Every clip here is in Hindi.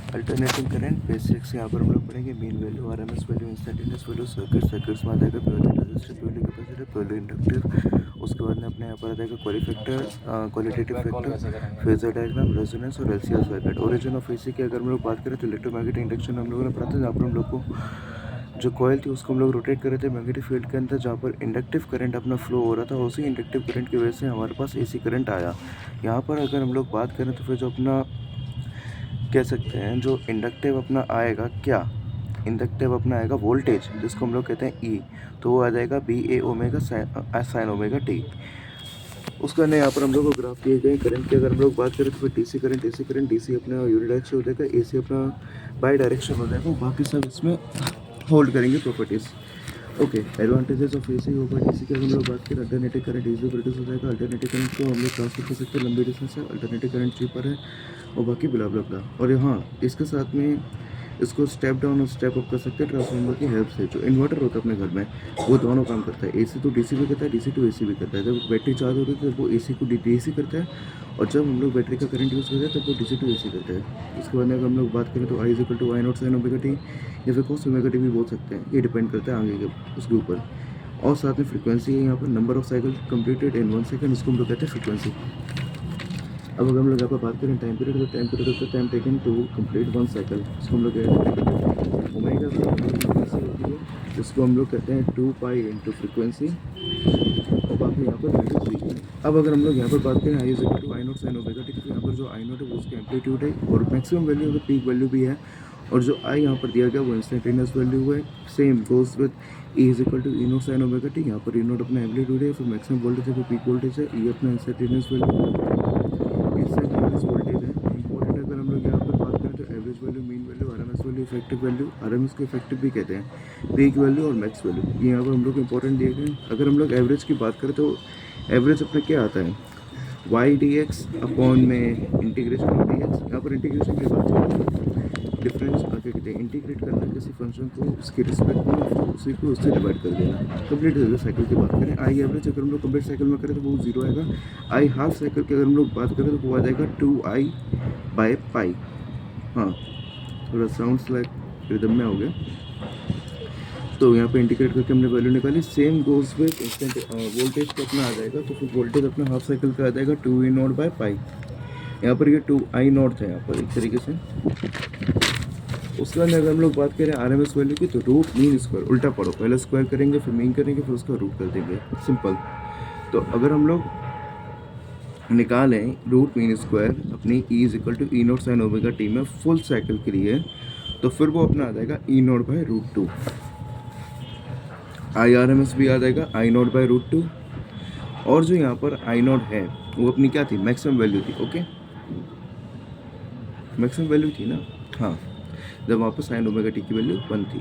अल्टरनेटिंग करंट बेसिक्स यहाँ पर हम लोग पढ़ेंगे mean value, RMS value, instantaneous value, circuits में आ जाएगा purely resistive, purely capacitive, purely inductive. उसके बाद में अपने यहाँ पर आ जाएगा quality factor, qualitative factor, phasor diagram, resonance और LCR circuit. Origin of AC की अगर हम लोग बात करें तो इलेक्ट्रोमैग्नेटिक इंडक्शन हम लोगों ने पढ़ा था, जहाँ पर हम लोग को जो कॉयल थी उसको हम लोग रोटेट कर रहे थे मैग्नेटिक फील्ड के अंदर, जहाँ पर इंडक्टिव करंट अपना फ्लो हो रहा था। उसी इंडक्टिव करंट की वजह से हमारे पास एसी करंट आया। यहाँ पर अगर हम लोग बात करें तो फिर जो अपना कह सकते हैं जो इंडक्टिव अपना आएगा, क्या इंडक्टिव अपना आएगा वोल्टेज, जिसको हम लोग कहते हैं ई, तो वो आ जाएगा बी ए ओमेगा साइन ओमेगा टी। उसका ने यहाँ पर हम लोग को ग्राफ दिए गए करंट की अगर हम लोग बात करें तो फिर डीसी करंट, डीसी अपना यूनिडायरेक्शन हो जाएगा, एसी अपना बाई डायरेक्शन हो जाएगा। बाकी सब इसमें होल्ड करेंगे properties. Okay, advantages of AC over DC की अगर हम लोग बात करें, अल्टरनेटिव करंट इजीली प्रोड्यूस हो जाएगा। अल्टरनेटिव करंट को हम लोग ट्रांसफर कर सकते हैं लंबी डिस्टेंस से, अल्टरनेटिव करंट चीपर है और बाकी बिला बिला बिला। और यहाँ इसके साथ में इसको स्टेप डाउन और स्टेप अप कर सकते हैं ट्रांसफार्मर की हेल्प से। जो इन्वर्टर होता है अपने घर में, वो दोनों काम करता है, एसी टू डीसी भी करता है, डीसी टू एसी भी करता है। जब बैटरी चार्ज होती है तो वो एसी को डीसी करता है, और जब हम लोग बैटरी का करंट यूज़ करते हैं तब वो डीसी टू एसी करता है। इसके बाद अगर हम लोग बात करें तो I equal to I not sine omega t या फिर कॉस ओमेगा टी भी बोल सकते हैं, ये डिपेंड करता है आगे के उसके ऊपर। और साथ में फ्रीक्वेंसी है यहाँ पर, number of cycle completed in 1 second, इसको हम लोग कहते हैं फ्रीक्वेंसी। अब अगर हम लोग यहाँ पर बात करें टाइम पीरियड, तो time period of the time taken to complete 1 cycle, इसको हम लोग कहते हैं ओमेगा फ्रीक्वेंसी होती है, जिसको हम लोग कहते हैं 2 पाई इंटू फ्रीक्वेंसी, और बाकी यहाँ पर वैल्यू दी है। अब अगर हम लोग यहाँ पर बात करें I is equal to I not sine omega t, तो यहाँ पर जो आई नॉट है वो उसका एम्पलीट्यूड है और मैक्सिमम वैल्यू है, पीक वैल्यू भी है, और जो आई यहाँ पर दिया गया वो इंस्टेंटेनियस वैल्यू है। Same goes with E is equal to E not sine omega T, यहाँ पर ई नॉट अपना एम्पलीट्यूड है, फिर मैक्सिमम वोल्टेज है, फिर पीक वोल्टेज है, ई अपना इंस्टेंटेनियस वैल्यू है, इंस्टेंटेनियस वोल्टेज है। इंपॉर्टेंट अगर हम लोग यहाँ पर बात करें तो average value, mean value, RMS value, effective value, RMS को इफेक्टिव भी कहते हैं, पीक वैल्यू और मैक्स वैल्यू, ये यहाँ पर हम लोग को इंपॉर्टेंट दिए गए। अगर हम लोग एवरेज की बात करें तो एवरेज अपना क्या आता है, वाई डी एक्स अपॉन में इंटीग्रेशन ऑफ डी एक्स। यहाँ पर इंटीग्रेशन की बात करें, डिफरेंस आगे कहते हैं इंटीग्रेट करना किसी फंक्शन को उसके रिस्पेक्ट में, फिर उसी को उससे डिवाइड कर देना। कंप्लीट साइकिल की बात करें, आई एवरेज अगर हम लोग कंप्लीट साइकिल में करें तो वो 0 आएगा। आई हाफ साइकिल की अगर हम लोग बात करें तो वो आ जाएगा 2i बाय पाई। हाँ, थोड़ा साउंड्स लाइक रिदम में हो गया। तो यहाँ पे इंटीग्रेट करके हमने वैल्यू निकाली। Same goes with instant voltage का अपना आ जाएगा, तो फिर वोल्टेज अपना हाफ साइकिल का आ जाएगा 2e नॉट बाय पाई। यहाँ पर ये 2i नॉट था यहाँ पर एक तरीके से। उसके बाद अगर हम लोग बात करें आरएमएस वैल्यू की, तो रूट मीन स्क्वायर, उल्टा पढ़ो, पहले स्क्वायर करेंगे फिर मीन करेंगे फिर उसका रूट कर देंगे, सिंपल। तो अगर हम लोग निकालें रूट मीन स्क्वायर अपनी E is equal to E not sine omega t में फुल साइकिल के लिए, तो फिर वो अपना आ जाएगा E not by root 2। I R M S भी आ जाएगा आई नॉट बाय रूट 2, और जो यहाँ पर आई नॉट है वो अपनी क्या थी, मैक्सिमम वैल्यू थी। ओके, मैक्सिमम वैल्यू थी ना, हाँ, जब वहाँ पर साइन ओमेगा टी की वैल्यू 1 थी।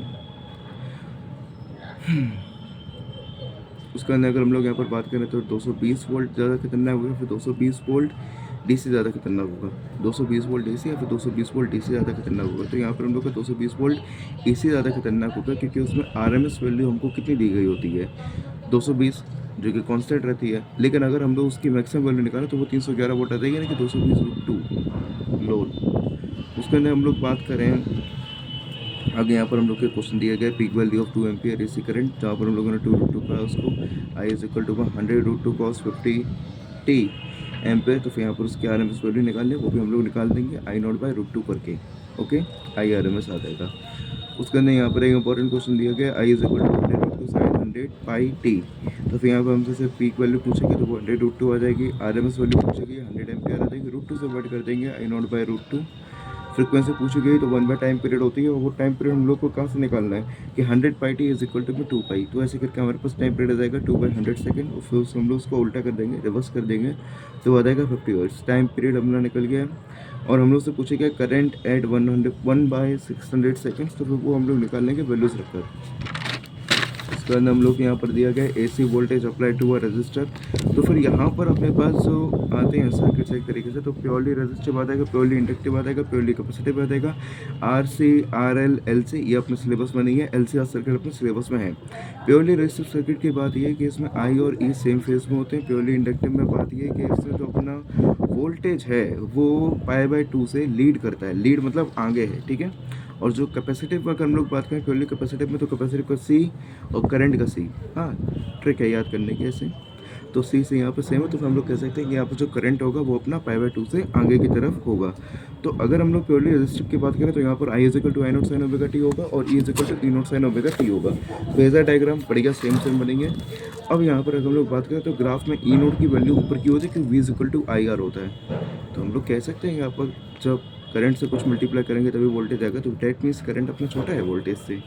उसके अंदर अगर हम लोग यहाँ पर बात करें तो 220 वोल्ट ज़्यादा खतरनाक होगा, फिर 220 वोल्ट डीसी ज़्यादा खतरनाक होगा, 220 वोल्ट डीसी या फिर 220 वोल्ट डीसी ज़्यादा खतरनाक होगा। तो यहाँ पर हम लोग का 220 वोल्ट एसी ज़्यादा खतरनाक होगा, क्योंकि उसमें आरएमएस वैल्यू हमको कितनी दी गई होती है, 220, जो कि कांस्टेंट रहती है। लेकिन अगर हम लोग उसकी मैक्सिमम वैल्यू निकालें तो वो 311 वोल्ट आ जाएगी, यानी कि 220/2 लोड। उसके अंदर हम लोग बात करें आगे, यहाँ पर हम लोग के क्वेश्चन दिया गया peak value of 2 ampere AC current, जहाँ पर हम लोगों ने 2√2 का उसको I is equal to 100√2 cos 50t ampere. तो फिर यहाँ पर उसकी आर एम एस वैल्यू निकालनी है, वो भी हम लोग निकाल देंगे आई नॉट बाय रूट 2 करके। Okay, I R M S आ जाएगा। उसके अंदर यहाँ पर एक इंपॉर्टेंट क्वेश्चन दिया गया I is equal to 100√2 sin 100πt। तो फिर यहाँ पर हमसे सिर्फ पीक वैल्यू पूछेगी तो वो 100√2 आ जाएगी, आर एम एस वैल्यू पूछेगी 100 एम्पियर आ जाएगी, √2 से डिवाइड कर देंगे I not by root 2। Frequency पूछी गई तो 1 बाय टाइम पीरियड होती है, और वो टाइम पीरियड हम लोग को कहाँ से निकालना है कि 100πt इज इक्वल टू 2π। तो ऐसे करके हमारे पास टाइम पीरियड आ जाएगा 2/100 सेकंड, और फिर हम लोग उसको उल्टा कर देंगे, रिवर्स कर देंगे, तो आ जाएगा 50 हर्ट्ज। टाइम पीरियड अपना निकल गया है। और हम लोग से पूछे गया करंट एट 1/600 सेकेंड्स, तो फिर वो हम लोग निकाल लेंगे वैल्यूज रखकर। उसके बाद हम लोग यहाँ पर दिया गया AC voltage apply to a resistor. तो फिर यहाँ पर अपने पास जो आते हैं सर्किट्स एक तरीके से, तो प्योरली रजिस्टिव आ जाएगा, प्योरली इंडक्टिव आ जाएगा, प्योरली कैपेसिटिव आ जाएगा, RC RL LC ये अपने सिलेबस में नहीं है, LC सर्किट अपने सिलेबस में है। प्योरली रजिस्टिव सर्किट की बात यह है कि इसमें I और E सेम फेज में होते हैं। प्योरली इंडक्टिव में बात यह है कि इसमें जो अपना वोल्टेज है वो पाई बाय 2 से लीड करता है, लीड मतलब आगे है, ठीक है। और जो कैपेसिटिव में अगर हम लोग बात करें प्योरली कैपेसिटिव में, तो कैपेसिटिव का सी और करंट का सी, हाँ ट्रिक है याद करने की ऐसे। तो सी से यहाँ पर सेम है, तो हम लोग कह सकते हैं कि यहाँ पर जो करंट होगा वो अपना पाई बाय 2 से आगे की तरफ होगा। तो अगर हम लोग प्योरली रेजिस्टिव की बात करें तो यहाँ पर I is equal to I not sine omega t होगा और E is equal to E not sine omega t होगा। फेजर डायग्राम बढ़िया सेम बनेंगे। अब यहाँ पर अगर हम लोग बात करें तो ग्राफ में ई नोट की वैल्यू ऊपर की होती है क्योंकि V is equal to I R होता है। तो हम लोग कह सकते हैं यहाँ पर जब करंट से कुछ मल्टीप्लाई करेंगे तभी वोल्टेज आएगा, तो डेट मीन्स करंट अपना छोटा है वोल्टेज से।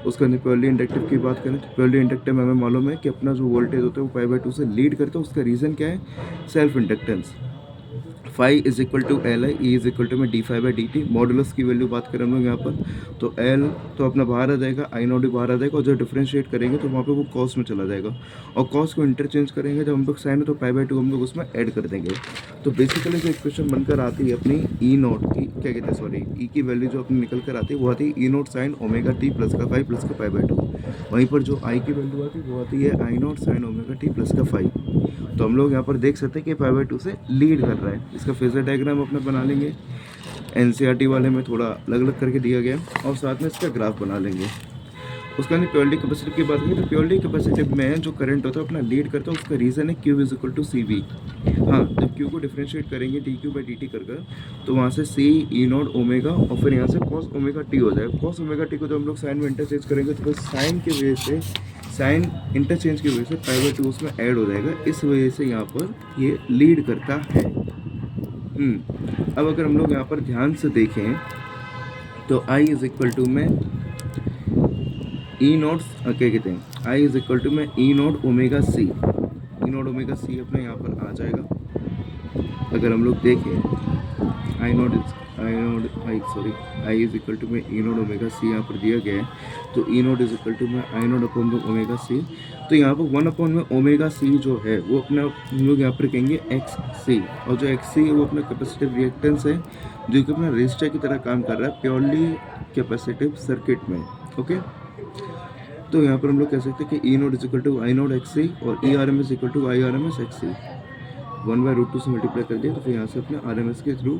उसके अंदर प्योरली इंडक्टिव की बात करें तो प्योरली इंडक्टिव में हमें मालूम है कि अपना जो वोल्टेज होता है वो पाई बाय 2 से लीड करता है। उसका रीज़न क्या है? Self inductance. Phi is equal to L I, E is equal to में d phi by D t. Modulus की वैल्यू बात करें हम लोग यहाँ पर, तो एल तो अपना बाहर आ जाएगा, आई नॉट भी बाहर आ जाएगा, और जब डिफरेंशिएट करेंगे तो वहाँ पे वो कॉस में चला जाएगा, और कॉस को इंटरचेंज करेंगे जब हम लोग साइन है तो पाई बाई 2 हम लोग उसमें ऐड कर देंगे। तो बेसिकली जो इक्वेशन बनकर आती है अपनी ई नॉट की, क्या कहते हैं सॉरी, ई की वैल्यू जो अपनी निकल कर आती है वो आती है E not sine omega t plus का 5 प्लस का पाई बाई 2। वहीं पर जो आई की वैल्यू आती है वो आती है I not sine omega t plus का 5। तो हम लोग यहाँ पर देख सकते हैं कि पाई बाई 2 से लीड कर रहा है। इसका फेजर डायग्राम अपना बना लेंगे, एनसीईआरटी वाले में थोड़ा अलग अलग करके दिया गया, और साथ में इसका ग्राफ बना लेंगे। उसका नहीं प्योरली कैपेसिटिव की बात करें तो प्योरली कैपेसिटिव में जो करंट होता है अपना लीड करता है। उसका रीज़न है Q is equal to C V. हाँ, जब क्यू को डिफरेंशिएट करेंगे D Q by D T कर तो वहाँ से सी ई नॉट ओमेगा और फिर यहाँ से कॉस ओमेगा टी हो जाएगा। कॉस ओमेगा टी को जब हम लोग साइन में इंटरचेंज करेंगे तो फिर साइन की वजह से, साइन इंटरचेंज की वजह से पाई बाई 2 उसमें ऐड हो जाएगा। इस वजह से यहाँ पर ये लीड करता है। अब अगर हम लोग यहाँ पर ध्यान से देखें तो आई इज इक्वल टू में ई नॉट, क्या कहते हैं, आई इज इक्वल टू में E not omega C, E not omega C अपने यहाँ पर आ जाएगा। अगर हम लोग देखें आई इज इक्वल टू में ई नॉट ओमेगा सी यहाँ पर दिया गया है, तो ई नॉट इज इक्वल टू में आई नॉट अपॉन में ओमेगा सी। तो यहाँ पर 1 अपॉन में ओमेगा सी जो है वो अपना हम लोग यहाँ पर कहेंगे एक्स सी, और जो एक्स सी है वो अपना कैपेसिटिव रिएक्टेंस है जो कि अपना रेजिस्टर की तरह काम कर रहा है प्योरली कैपेसिटिव सर्किट में। ओके, तो यहाँ पर हम लोग कह सकते हैं कि E not is equal to I not X C और E R M S equal to I R M S X C. 1/√2 से मल्टीप्लाई कर दिया तो फिर यहाँ से अपने आर एम एस के थ्रू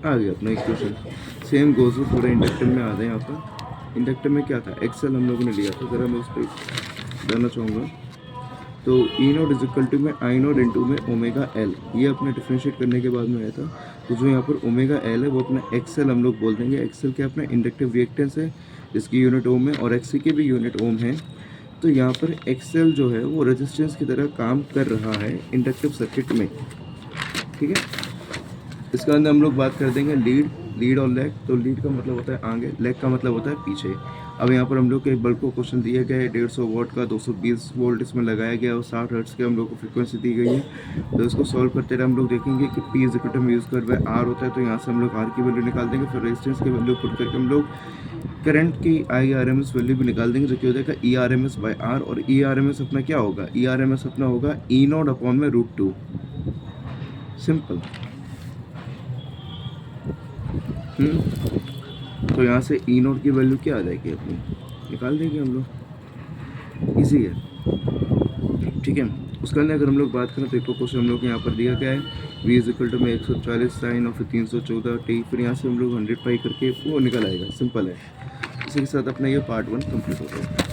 आ गया अपना इक्वेशन। सेम गोज पूरा इंडक्टर में आ जाए। यहाँ पर इंडक्टर में क्या था, एक्सएल हम लोगों ने लिया था, ज़रा मैं उस पर जाना चाहूँगा। तो ई नोट इज इक्वल टू में आई नोट इंटू में ओमेगा एल, ये अपने डिफ्रेंशिएट करने के बाद में आया था। तो जो यहाँ पर ओमेगा एल है वो अपना एक्सएल हम लोग बोल देंगे। एक्सएल क्या अपना इंडक्टिव रिएक्टेंस है जिसकी यूनिट ओम है, और एक्सी की भी यूनिट ओम है। तो यहाँ पर एक्सएल जो है वो रेजिस्टेंस की तरह काम कर रहा है इंडक्टिव सर्किट में, ठीक है। इसके अंदर हम लोग बात कर देंगे लीड और लैग। तो लीड का मतलब होता है आगे, लैग का मतलब होता है पीछे। अब यहाँ पर हम लोग के एक बल्ब को क्वेश्चन दिया गया है 150 वॉट का, 220 वोल्ट इसमें लगाया गया और 60 हर्ट्ज के हम लोग को फ्रीक्वेंसी दी गई है। तो इसको सॉल्व करते रहे हम लोग देखेंगे कि पी इज इक्वल टू में यूज़ कर वह आर होता है, तो यहाँ से हम लोग आर की वैल्यू निकाल देंगे। फिर रेजिस्टेंस की वैल्यू पुट करके हम लोग करंट की I R M S value भी निकाल देंगे, जो कि हो जाएगा E R M S by R. और ई आर एम एस अपना क्या होगा, ई आर एम एस अपना होगा ई नॉट अपॉन में √2। सिंपल। तो यहाँ से ई नोट की वैल्यू क्या आ जाएगी अपनी, निकाल देंगे हम लोग, इजी है, ठीक है। उसके अंदर अगर हम लोग बात करें तो एक क्वेश्चन हम लोग को यहाँ पर दिया गया है v इज इक्वल टू में 140 साइन और फिर 314 टी, फिर यहाँ से हम लोग 100 पाई करके वो निकल आएगा। सिंपल है। इसी के साथ अपना ये पार्ट 1 कंप्लीट होता है।